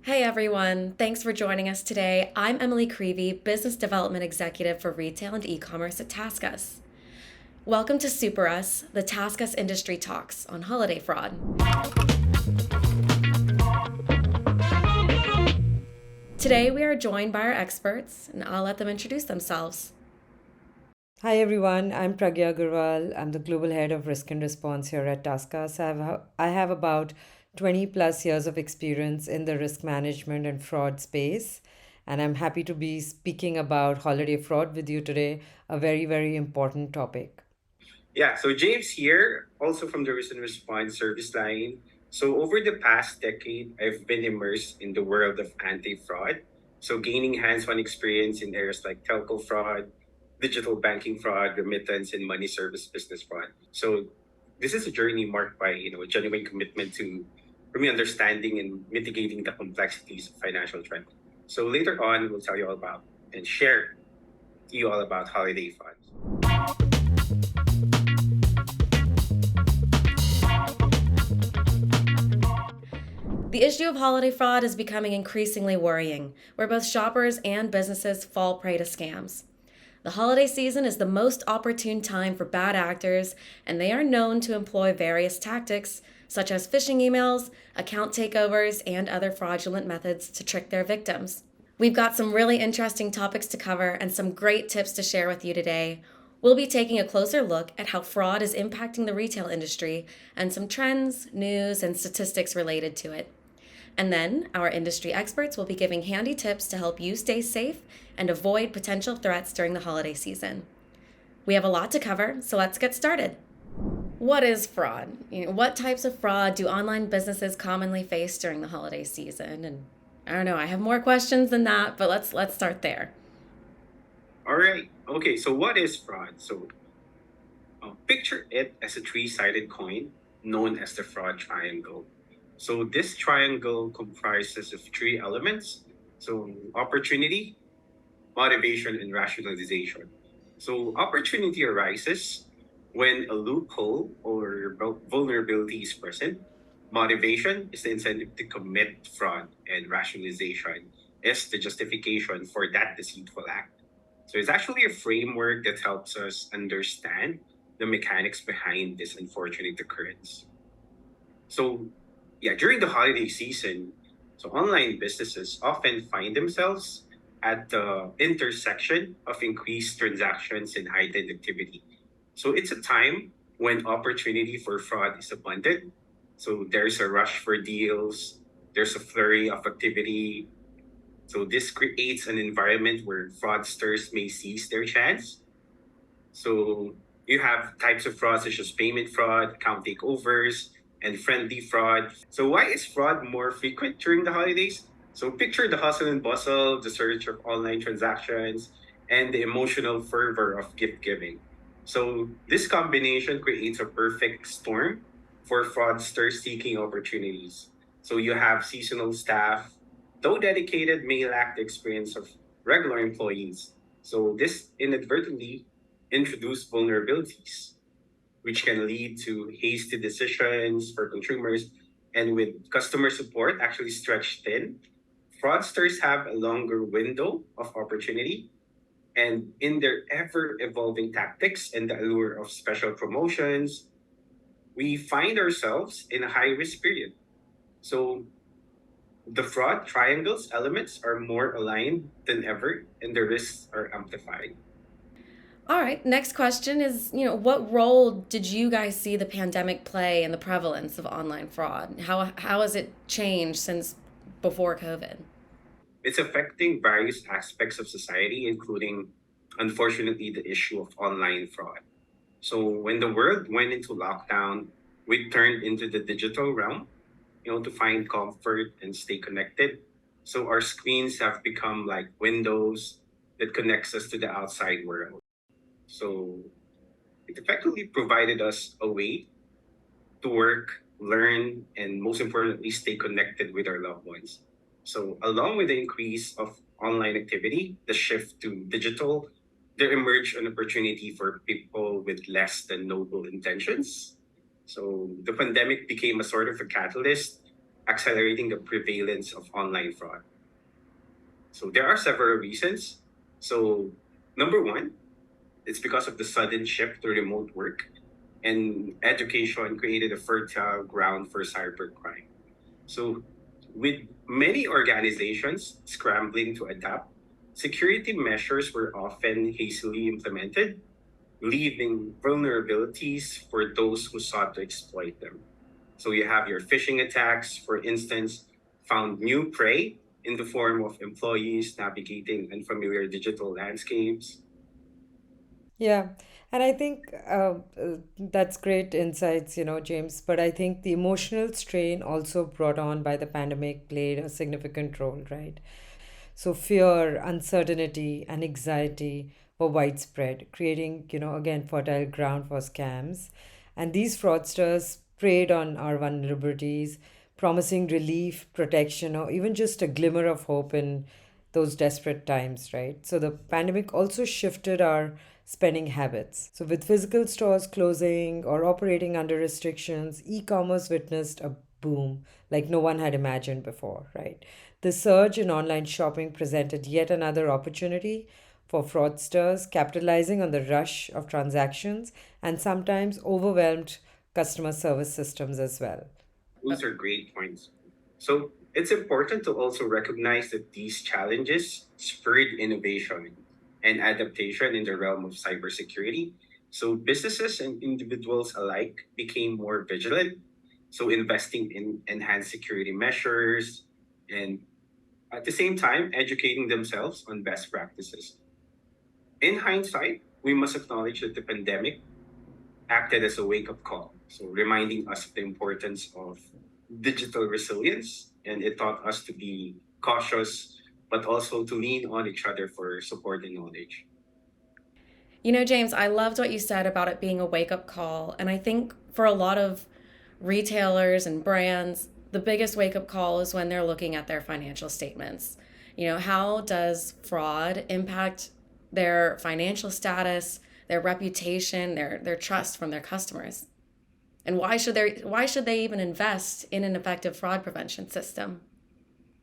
Hey everyone, thanks for joining us today. I'm Emily Creevy, Business Development Executive for Retail and E-commerce at TaskUs. Welcome to SuperUs, the TaskUs Industry Talks on holiday fraud. Today we are joined by our experts, and I'll let them introduce themselves. Hi everyone, I'm Pragya Agarwal. I'm the Global Head of Risk and Response here at TaskUs. I have about 20 plus years of experience in the risk management and fraud space, and I'm happy to be speaking about holiday fraud with you today, a very, very important topic. Yeah, so James here, also from the Risk and Response service line. So over the past decade, I've been immersed in the world of anti-fraud. So gaining hands-on experience in areas like telco fraud, digital banking fraud, remittance, and money service business fraud. So this is a journey marked by a genuine commitment to, for me, understanding and mitigating the complexities of financial crime. So later on, we'll tell you all about and share to you all about holiday fraud. The issue of holiday fraud is becoming increasingly worrying, where both shoppers and businesses fall prey to scams. The holiday season is the most opportune time for bad actors, and they are known to employ various tactics, such as phishing emails, account takeovers, and other fraudulent methods to trick their victims. We've got some really interesting topics to cover and some great tips to share with you today. We'll be taking a closer look at how fraud is impacting the retail industry and some trends, news, and statistics related to it. And then our industry experts will be giving handy tips to help you stay safe and avoid potential threats during the holiday season. We have a lot to cover, so let's get started. What is fraud? What types of fraud do online businesses commonly face during the holiday season? And I don't know, I have more questions than that, but let's start there. All right. Okay. So what is fraud? So picture it as a three-sided coin known as the fraud triangle. So this triangle comprises of three elements. So opportunity, motivation, and rationalization. So opportunity arises when a loophole or vulnerability is present. Motivation is the incentive to commit fraud, and rationalization is the justification for that deceitful act. So it's actually a framework that helps us understand the mechanics behind this unfortunate occurrence. So yeah, during the holiday season, so online businesses often find themselves at the intersection of increased transactions and heightened activity. So it's a time when opportunity for fraud is abundant. So there's a rush for deals, there's a flurry of activity. So this creates an environment where fraudsters may seize their chance. So you have types of fraud such as payment fraud, account takeovers, and friendly fraud. So why is fraud more frequent during the holidays? So picture the hustle and bustle, the surge of online transactions, and the emotional fervor of gift giving. So this combination creates a perfect storm for fraudsters seeking opportunities. So you have seasonal staff, though dedicated, may lack the experience of regular employees. So this inadvertently introduce vulnerabilities, which can lead to hasty decisions for consumers. And with customer support actually stretched thin, fraudsters have a longer window of opportunity. And in their ever evolving tactics and the allure of special promotions, we find ourselves in a high risk period. So the fraud triangles elements are more aligned than ever, and the risks are amplified. All right, next question is, what role did you guys see the pandemic play in the prevalence of online fraud? How has it changed since before COVID? It's affecting various aspects of society, including, unfortunately, the issue of online fraud. So when the world went into lockdown, we turned into the digital realm, to find comfort and stay connected. So our screens have become like windows that connects us to the outside world. So it effectively provided us a way to work, learn, and most importantly, stay connected with our loved ones. So, along with the increase of online activity, the shift to digital, there emerged an opportunity for people with less than noble intentions. So, the pandemic became a sort of a catalyst accelerating the prevalence of online fraud. So there are several reasons. So number one, it's because of the sudden shift to remote work, and education created a fertile ground for cybercrime. So with many organizations scrambling to adapt, security measures were often hastily implemented, leaving vulnerabilities for those who sought to exploit them. So you have your phishing attacks, for instance, found new prey in the form of employees navigating unfamiliar digital landscapes. Yeah, and I think that's great insights, James. But I think the emotional strain also brought on by the pandemic played a significant role, right? So fear, uncertainty, and anxiety were widespread, creating, again, fertile ground for scams. And these fraudsters preyed on our vulnerabilities, promising relief, protection, or even just a glimmer of hope in those desperate times, right? So the pandemic also shifted our spending habits. So with physical stores closing or operating under restrictions, e-commerce witnessed a boom like no one had imagined before, right? The surge in online shopping presented yet another opportunity for fraudsters, capitalizing on the rush of transactions and sometimes overwhelmed customer service systems as well. Those are great points. So it's important to also recognize that these challenges spurred innovation and adaptation in the realm of cybersecurity. So businesses and individuals alike became more vigilant. So investing in enhanced security measures and at the same time educating themselves on best practices. In hindsight, we must acknowledge that the pandemic acted as a wake up call, so reminding us of the importance of digital resilience, and it taught us to be cautious, but also to lean on each other for support and knowledge. You know, James, I loved what you said about it being a wake up call. And I think for a lot of retailers and brands, the biggest wake up call is when they're looking at their financial statements. You know, how does fraud impact their financial status, their reputation, their trust from their customers? And why should they even invest in an effective fraud prevention system?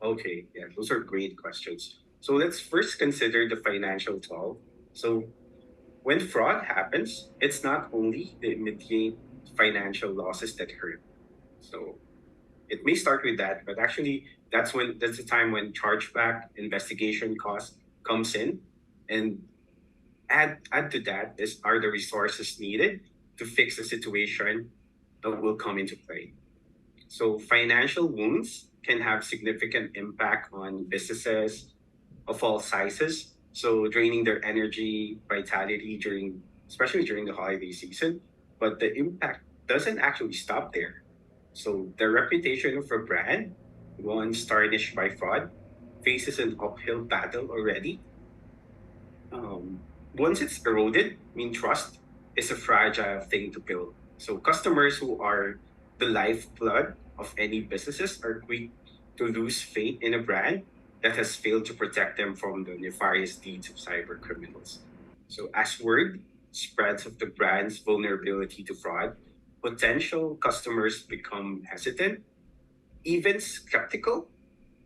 Okay, yeah, those are great questions. So let's first consider the financial toll. So when fraud happens, it's not only the immediate financial losses that hurt. So it may start with that, but actually that's the time when chargeback investigation cost comes in, and add to that is are the resources needed to fix the situation that will come into play. So financial wounds can have significant impact on businesses of all sizes. So draining their energy, vitality during, especially during the holiday season. But the impact doesn't actually stop there. So the reputation of a brand, once tarnished by fraud, faces an uphill battle already. Once it's eroded, I mean, trust is a fragile thing to build. So customers who are the lifeblood of any businesses are quick to lose faith in a brand that has failed to protect them from the nefarious deeds of cyber criminals. So as word spreads of the brand's vulnerability to fraud, potential customers become hesitant, even skeptical,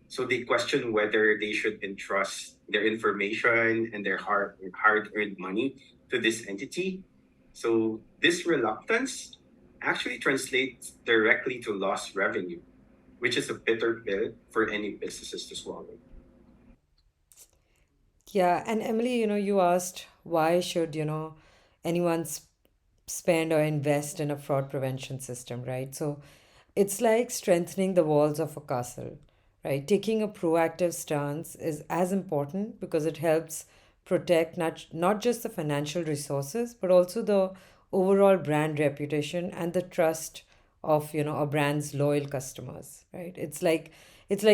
so they question whether they should entrust their information and their hard earned money to this entity. So this reluctance actually translates directly to lost revenue, which is a bitter pill for any businesses to swallow. Yeah, and Emily, you asked why should, anyone spend or invest in a fraud prevention system, right? So it's like strengthening the walls of a castle, right? Taking a proactive stance is as important because it helps protect not just the financial resources, but also the overall brand reputation and the trust of, a brand's loyal customers, right? It's like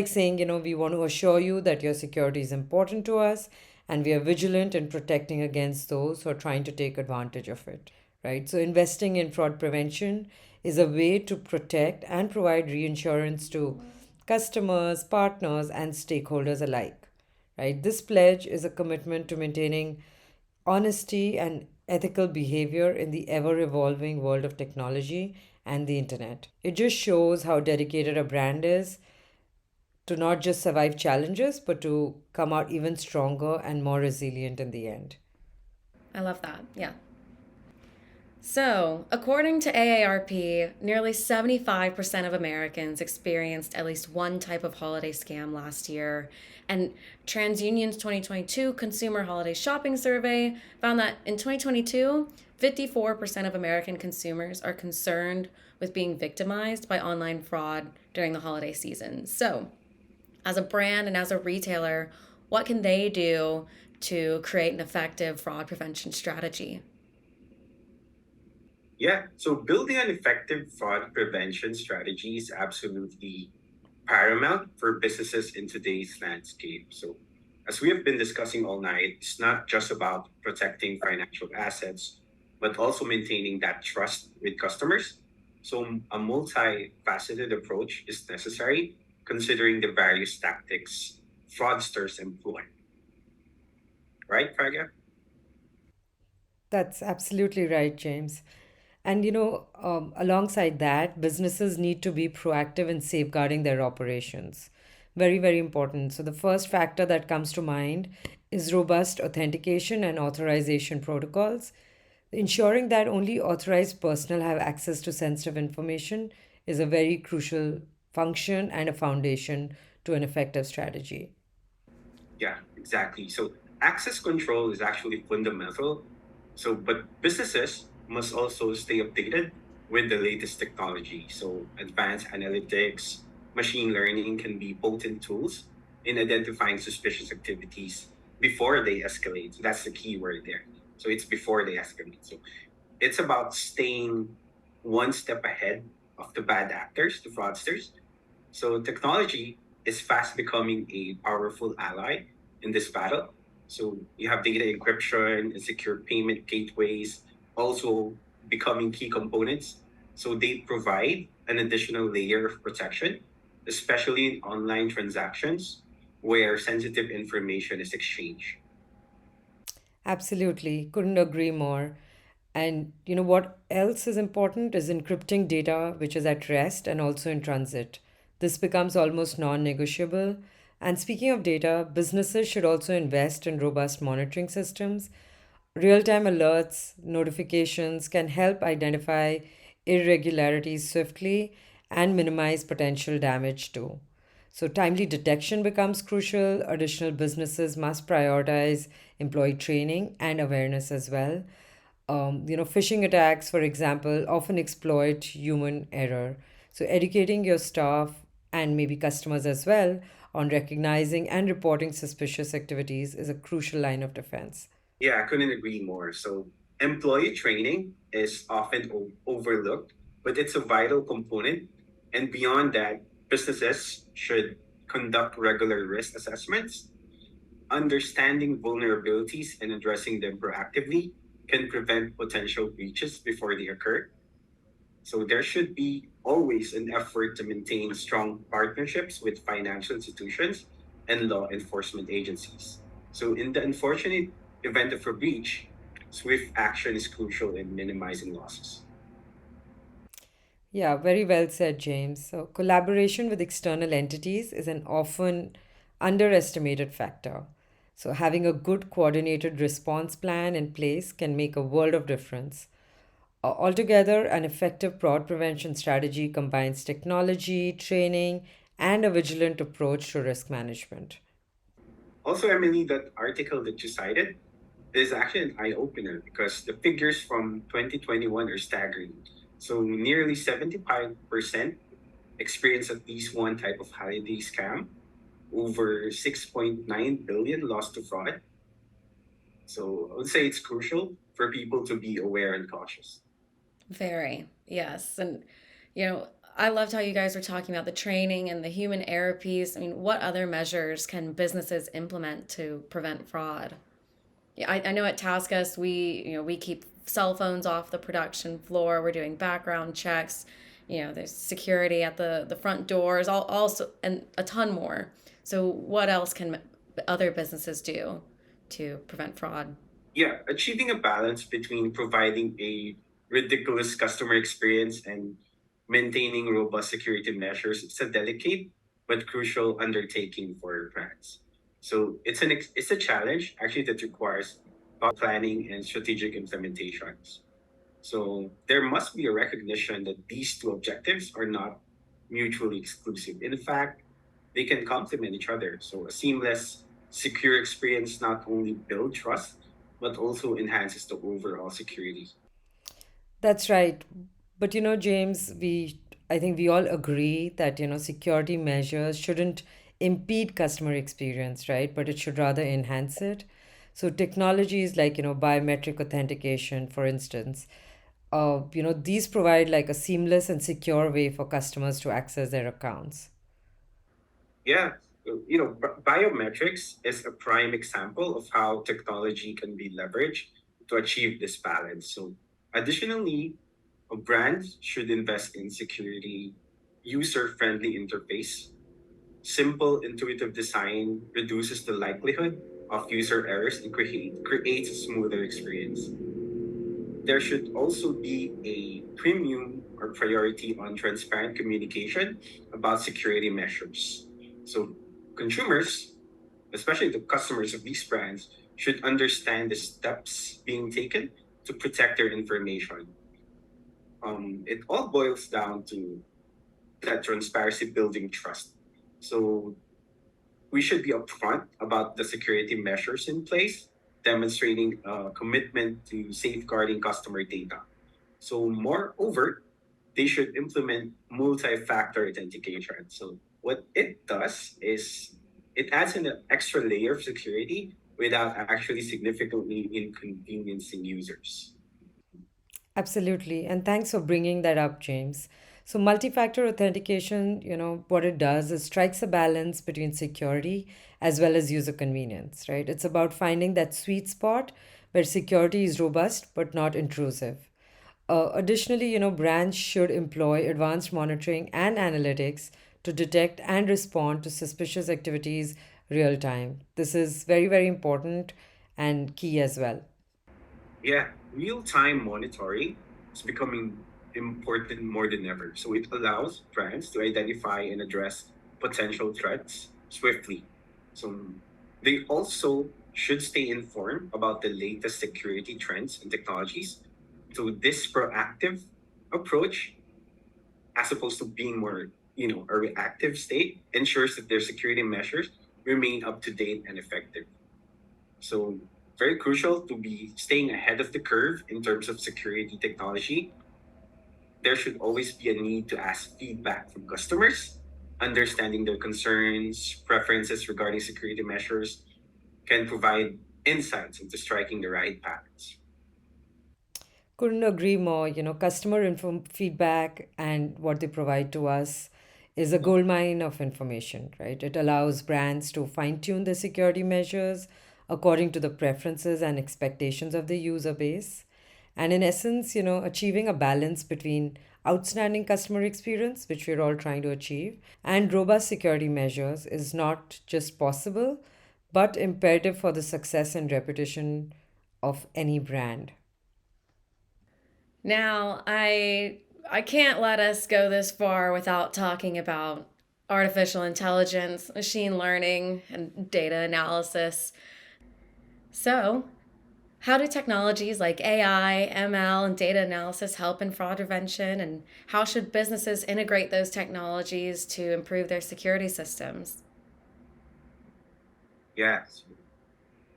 saying, we want to assure you that your security is important to us and we are vigilant in protecting against those who are trying to take advantage of it, right? So investing in fraud prevention is a way to protect and provide reinsurance to customers, partners, and stakeholders alike, right? This pledge is a commitment to maintaining honesty and ethical behavior in the ever evolving world of technology and the internet. It just shows how dedicated a brand is to not just survive challenges, but to come out even stronger and more resilient in the end. I love that. Yeah. So, according to AARP, nearly 75% of Americans experienced at least one type of holiday scam last year. And TransUnion's 2022 Consumer Holiday Shopping Survey found that in 2022, 54% of American consumers are concerned with being victimized by online fraud during the holiday season. So, as a brand and as a retailer, what can they do to create an effective fraud prevention strategy? Yeah, so building an effective fraud prevention strategy is absolutely paramount for businesses in today's landscape. So, as we have been discussing all night, it's not just about protecting financial assets, but also maintaining that trust with customers. So, a multifaceted approach is necessary considering the various tactics fraudsters employ. Right, Pragya? That's absolutely right, James. And alongside that, businesses need to be proactive in safeguarding their operations. Very, very important. So, the first factor that comes to mind is robust authentication and authorization protocols. Ensuring that only authorized personnel have access to sensitive information is a very crucial function and a foundation to an effective strategy. Yeah, exactly. So access control is actually fundamental. So, but businesses must also stay updated with the latest technology. So, advanced analytics, machine learning can be potent tools in identifying suspicious activities before they escalate. So that's the key word there. So, it's before they escalate. So, it's about staying one step ahead of the bad actors, the fraudsters. So technology is fast becoming a powerful ally in this battle. So you have data encryption and secure payment gateways also becoming key components. So they provide an additional layer of protection, especially in online transactions where sensitive information is exchanged. Absolutely, couldn't agree more. And what else is important is encrypting data which is at rest and also in transit. This becomes almost non negotiable. And speaking of data, businesses should also invest in robust monitoring systems. Real time alerts, notifications can help identify irregularities swiftly and minimize potential damage too. So, timely detection becomes crucial. Additional businesses must prioritize employee training and awareness as well. Phishing attacks, for example, often exploit human error. So, educating your staff and maybe customers as well on recognizing and reporting suspicious activities is a crucial line of defense. Yeah, I couldn't agree more. So, employee training is often overlooked, but it's a vital component. And beyond that, businesses should conduct regular risk assessments. Understanding vulnerabilities and addressing them proactively can prevent potential breaches before they occur. So, there should be always an effort to maintain strong partnerships with financial institutions and law enforcement agencies. So, in the unfortunate event of a breach, swift action is crucial in minimizing losses. Yeah, very well said, James. So, collaboration with external entities is an often underestimated factor. So, having a good coordinated response plan in place can make a world of difference. Altogether, an effective fraud prevention strategy combines technology, training, and a vigilant approach to risk management. Also, Emily, that article that you cited is actually an eye opener because the figures from 2021 are staggering. So, nearly 75% experience at least one type of holiday scam, over 6.9 billion lost to fraud. So, I would say it's crucial for people to be aware and cautious. Very, yes. And, you know, I loved how you guys were talking about the training and the human error piece. I mean, what other measures can businesses implement to prevent fraud? Yeah, I know at TaskUs we keep cell phones off the production floor. We're doing background checks. There's security at the front doors, also and a ton more. So what else can other businesses do to prevent fraud? Yeah, achieving a balance between providing a ridiculous customer experience and maintaining robust security measures is a delicate but crucial undertaking for brands. So it's a challenge actually that requires thoughtful planning and strategic implementations. So there must be a recognition that these two objectives are not mutually exclusive. In fact, they can complement each other. So a seamless, secure experience not only builds trust, but also enhances the overall security. That's right. But James, I think we all agree that, security measures shouldn't impede customer experience, right? But it should rather enhance it. So technologies like, biometric authentication, for instance, these provide like a seamless and secure way for customers to access their accounts. Yeah, biometrics is a prime example of how technology can be leveraged to achieve this balance. So, additionally, a brand should invest in security, user-friendly interface. Simple, intuitive design reduces the likelihood of user errors and creates a smoother experience. There should also be a premium or priority on transparent communication about security measures. So consumers, especially the customers of these brands, should understand the steps being taken to protect their information. It all boils down to that transparency building trust. So we should be upfront about the security measures in place, demonstrating a commitment to safeguarding customer data. So, moreover, they should implement multi-factor authentication. So, what it does is it adds an extra layer of security without actually significantly inconveniencing users. Absolutely. And thanks for bringing that up, James. So, multi factor authentication, what it does is strikes a balance between security as well as user convenience, right? It's about finding that sweet spot where security is robust but not intrusive. Additionally, brands should employ advanced monitoring and analytics to detect and respond to suspicious activities real time. This is very, very important and key as well. Yeah, real-time monitoring is becoming important more than ever. So it allows brands to identify and address potential threats swiftly. So they also should stay informed about the latest security trends and technologies. So this proactive approach, as opposed to being more, a reactive state, ensures that their security measures remain up to date and effective. So very crucial to be staying ahead of the curve in terms of security technology. There should always be a need to ask feedback from customers. Understanding their concerns, preferences regarding security measures can provide insights into striking the right balance. Couldn't agree more. Customer feedback and what they provide to us is a goldmine of information, right? It allows brands to fine tune their security measures according to the preferences and expectations of the user base. And in essence, achieving a balance between outstanding customer experience, which we're all trying to achieve, and robust security measures is not just possible, but imperative for the success and reputation of any brand. Now, I can't let us go this far without talking about artificial intelligence, machine learning, and data analysis. So, how do technologies like AI, ML, and data analysis help in fraud prevention? And how should businesses integrate those technologies to improve their security systems? Yes.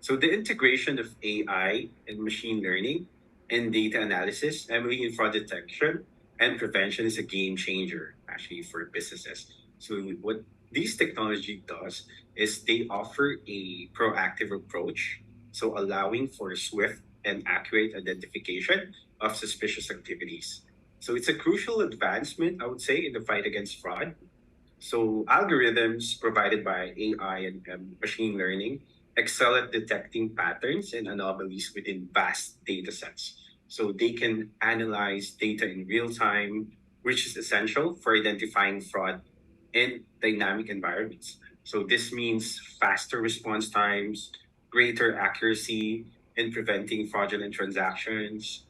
So the integration of AI and machine learning and data analysis, Emily, in fraud detection and prevention is a game changer actually for businesses. So what these technology does is they offer a proactive approach, so allowing for swift and accurate identification of suspicious activities. So it's a crucial advancement, I would say, in the fight against fraud. So algorithms provided by AI and machine learning excel at detecting patterns and anomalies within vast data sets. So they can analyze data in real time, which is essential for identifying fraud in dynamic environments. So this means faster response times, greater accuracy in preventing fraudulent transactions.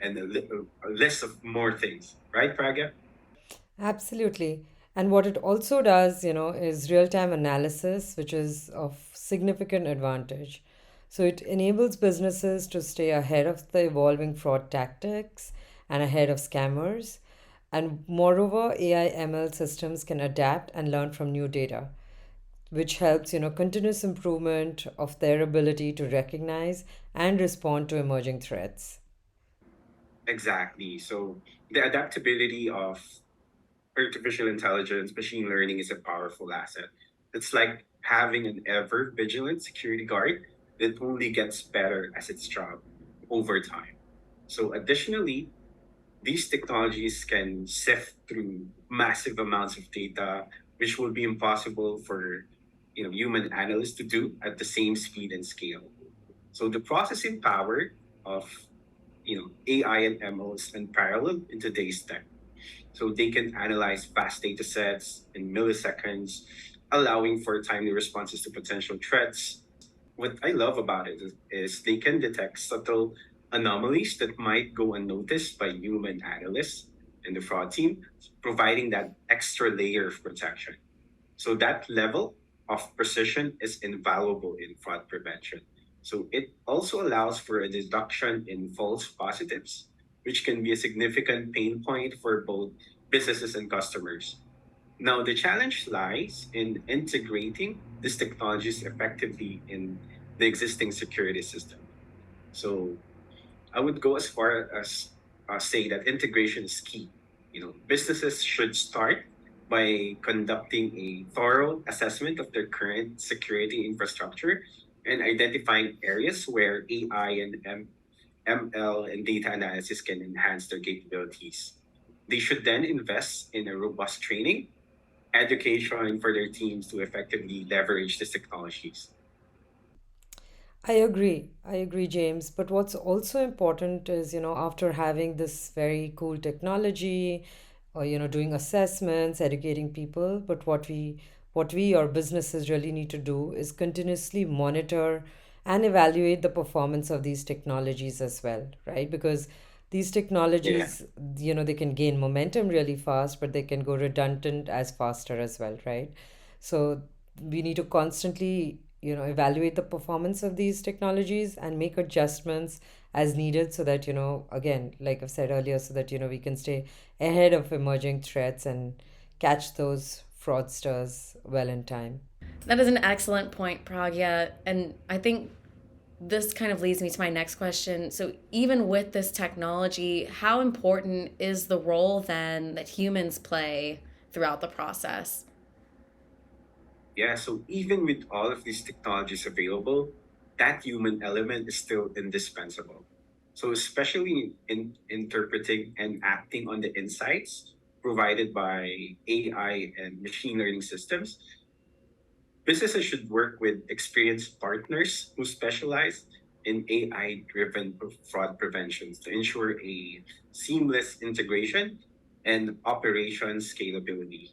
and a list of more things, right, Pragya? Absolutely. And what it also does, is real time analysis, which is of significant advantage. So it enables businesses to stay ahead of the evolving fraud tactics and ahead of scammers. And moreover, AI ML systems can adapt and learn from new data, which helps, continuous improvement of their ability to recognize and respond to emerging threats. Exactly. So the adaptability of artificial intelligence, machine learning is a powerful asset. It's like having an ever vigilant security guard that only gets better as its job over time. So additionally, these technologies can sift through massive amounts of data, which would be impossible for human analysts to do at the same speed and scale. So the processing power of AI and ML is unparalleled in today's tech. So they can analyze vast data sets in milliseconds, allowing for timely responses to potential threats. What I love about it is they can detect subtle anomalies that might go unnoticed by human analysts and the fraud team, providing that extra layer of protection. So that level of precision is invaluable in fraud prevention. So it also allows for a deduction in false positives, which can be a significant pain point for both businesses and customers. Now, the challenge lies in integrating these technologies effectively in the existing security system. So I would go as far as say that integration is key. Businesses should start by conducting a thorough assessment of their current security infrastructure and identifying areas where AI and ML and data analysis can enhance their capabilities. They should then invest in a robust training, education for their teams to effectively leverage these technologies. I agree. I agree, James. But what's also important is, after having this very cool technology, or doing assessments, educating people, but what we or businesses really need to do is continuously monitor and evaluate the performance of these technologies as well, right? Because these Yeah. technologies, they can gain momentum really fast, but they can go redundant as faster as well, right? So we need to constantly, evaluate the performance of these technologies and make adjustments as needed so that, again, like I've said earlier, so that, we can stay ahead of emerging threats and catch those fraudsters well in time. That is an excellent point, Pragya. And I think this kind of leads me to my next question. So, even with this technology, how important is the role then that humans play throughout the process? Yeah, so even with all of these technologies available, that human element is still indispensable. So, especially in interpreting and acting on the insights provided by AI and machine learning systems, businesses should work with experienced partners who specialize in AI driven fraud preventions to ensure a seamless integration and operation scalability.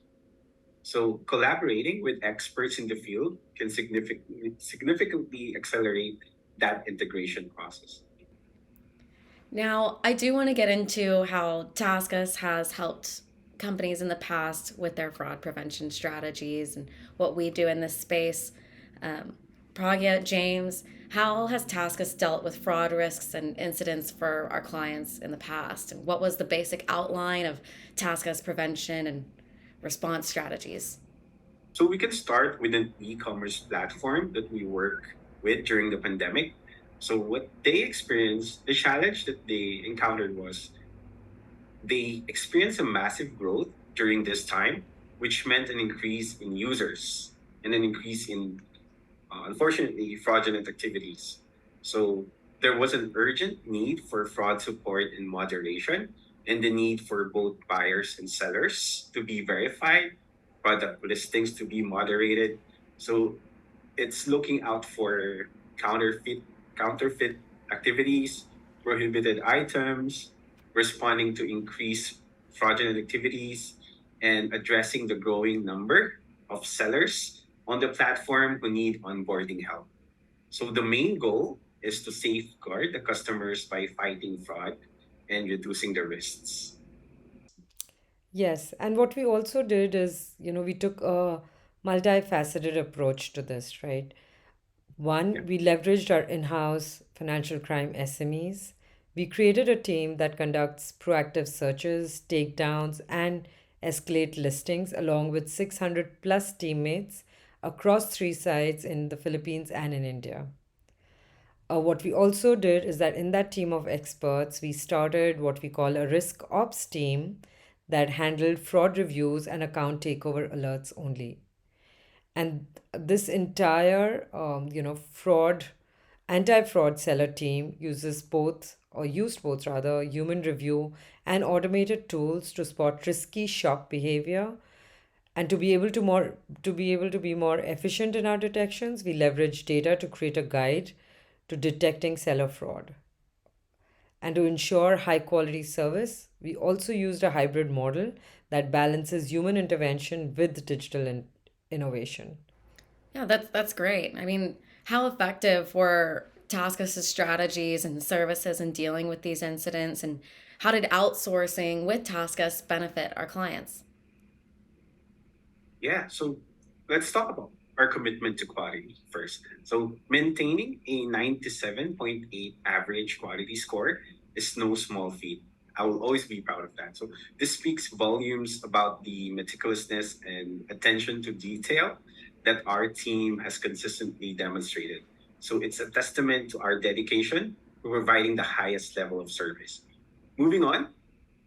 So collaborating with experts in the field can significantly accelerate that integration process. Now, I do want to get into how TaskUs has helped companies in the past with their fraud prevention strategies and what we do in this space. Um, Pragya, James, how has TaskUs dealt with fraud risks and incidents for our clients in the past? And what was the basic outline of TaskUs prevention and response strategies? So we can start with an e-commerce platform that we work with during the pandemic. So what they experienced, the challenge that they encountered was they experienced a massive growth during this time, which meant an increase in users and an increase in, unfortunately, fraudulent activities. So there was an urgent need for fraud support and moderation, and the need for both buyers and sellers to be verified, product listings to be moderated. So it's looking out for counterfeit counterfeit activities, prohibited items, responding to increased fraudulent activities, and addressing the growing number of sellers on the platform who need onboarding help. So the main goal is to safeguard the customers by fighting fraud, and reducing the risks. Yes, and what we also did is, we took a multifaceted approach to this, right? Yeah. One, we leveraged our in house financial crime SMEs. We created a team that conducts proactive searches, takedowns, and escalate listings, along with 600 plus teammates across three sites in the Philippines and in India. What we also did is that in that team of experts, we started what we call a risk ops team that handled fraud reviews and account takeover alerts only. And this entire, fraud, anti-fraud seller team uses both, or used both rather, human review and automated tools to spot risky shop behavior. And to be more efficient in our detections, we leverage data to create a guide to detecting seller fraud. And to ensure high quality service, we also used a hybrid model that balances human intervention with innovation. Yeah, that's great. I mean, how effective were TaskUs' strategies and services in dealing with these incidents, and how did outsourcing with TaskUs benefit our clients? Yeah, so let's talk about our commitment to quality first. So maintaining a 97.8 average quality score is no small feat. I will always be proud of that. So this speaks volumes about the meticulousness and attention to detail that our team has consistently demonstrated. So it's a testament to our dedication to providing the highest level of service. Moving on,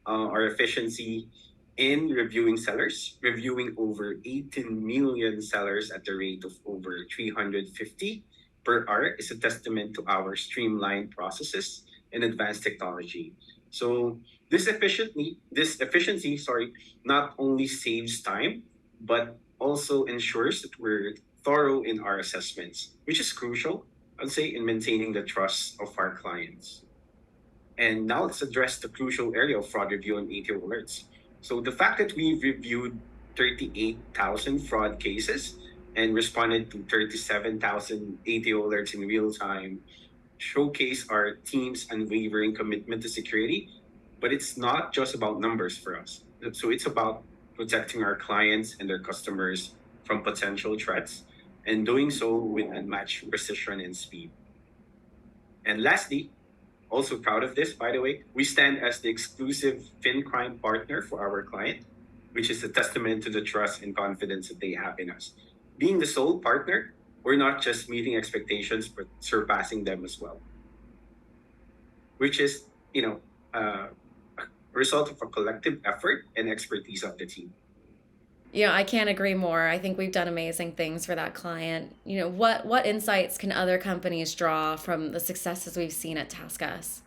our efficiency in reviewing sellers, reviewing over 18 million sellers at the rate of over 350 per hour is a testament to our streamlined processes and advanced technology. So this efficiency, sorry, not only saves time, but also ensures that we're thorough in our assessments, which is crucial, I'd say, in maintaining the trust of our clients. And now let's address the crucial area of fraud review and ATO alerts. So the fact that we've reviewed 38,000 fraud cases and responded to 37,000 ATO alerts in real time showcase our team's unwavering commitment to security. But it's not just about numbers for us. So it's about protecting our clients and their customers from potential threats and doing so with unmatched precision and speed. And lastly, also proud of this, by the way. We stand as the exclusive FinCrime partner for our client, which is a testament to the trust and confidence that they have in us. Being the sole partner, we're not just meeting expectations, but surpassing them as well, which is, a result of a collective effort and expertise of the team. Yeah, I can't agree more. I think we've done amazing things for that client. What insights can other companies draw from the successes we've seen at TaskUs?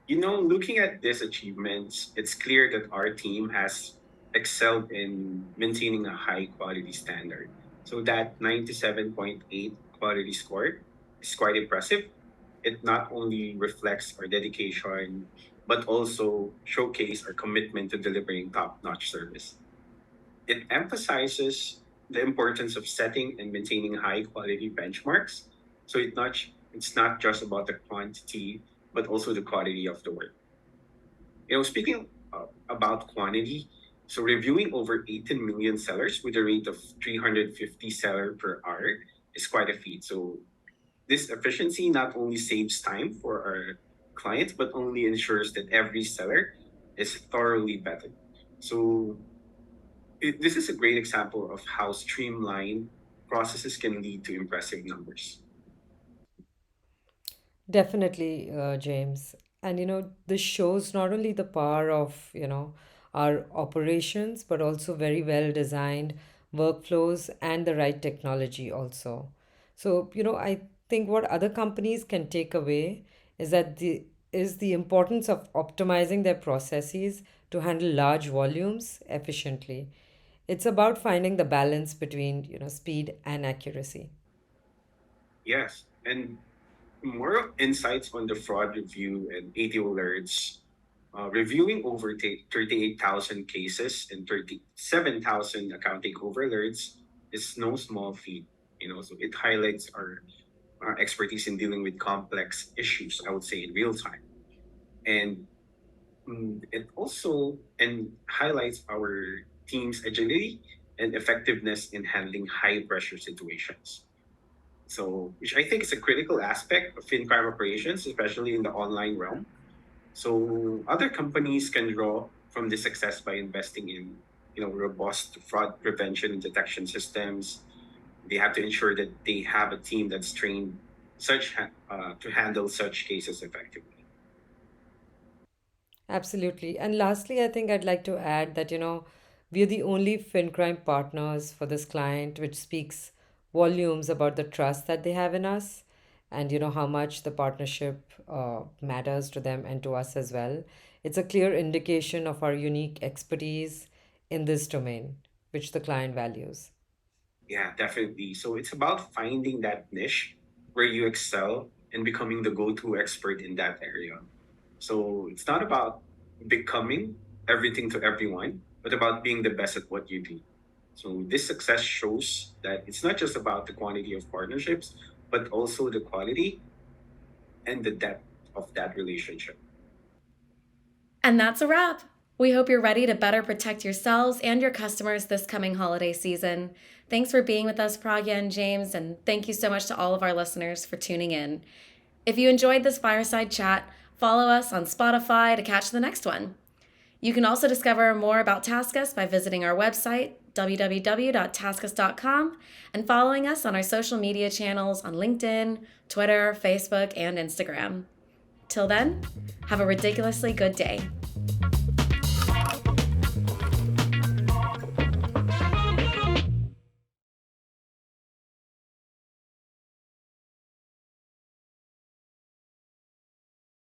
Looking at these achievements, it's clear that our team has excelled in maintaining a high quality standard. So that 97.8 quality score is quite impressive. It not only reflects our dedication, but also showcase our commitment to delivering top-notch service. It emphasizes the importance of setting and maintaining high quality benchmarks. So it's not just about the quantity, but also the quality of the work. Speaking about quantity, so reviewing over 18 million sellers with a rate of 350 seller per hour is quite a feat. So this efficiency not only saves time for our clients, but only ensures that every seller is thoroughly vetted. So this is a great example of how streamlined processes can lead to impressive numbers. Definitely, James. And this shows not only the power of, our operations, but also very well designed workflows and the right technology also. So, I think what other companies can take away is that the importance of optimizing their processes to handle large volumes efficiently. It's about finding the balance between, speed and accuracy. Yes. And more insights on the fraud review and ATO alerts. Reviewing over 38,000 cases and 37,000 account takeover alerts is no small feat. So it highlights our expertise in dealing with complex issues, I would say, in real time. And it also and highlights our team's agility and effectiveness in handling high pressure situations. So, which I think is a critical aspect of FinCrime operations, especially in the online realm. So, other companies can draw from this success by investing in, robust fraud prevention and detection systems. They have to ensure that they have a team that's trained to handle such cases effectively. Absolutely. And lastly, I think I'd like to add that, we're the only FinCrime partners for this client, which speaks volumes about the trust that they have in us and, how much the partnership matters to them and to us as well. It's a clear indication of our unique expertise in this domain, which the client values. Yeah, definitely. So it's about finding that niche where you excel and becoming the go-to expert in that area. So it's not about becoming everything to everyone, but about being the best at what you do. So this success shows that it's not just about the quantity of partnerships, but also the quality and the depth of that relationship. And that's a wrap. We hope you're ready to better protect yourselves and your customers this coming holiday season. Thanks for being with us, Pragya and James, and thank you so much to all of our listeners for tuning in. If you enjoyed this fireside chat, follow us on Spotify to catch the next one. You can also discover more about TaskUs by visiting our website, www.taskus.com, and following us on our social media channels on LinkedIn, Twitter, Facebook, and Instagram. Till then, have a ridiculously good day.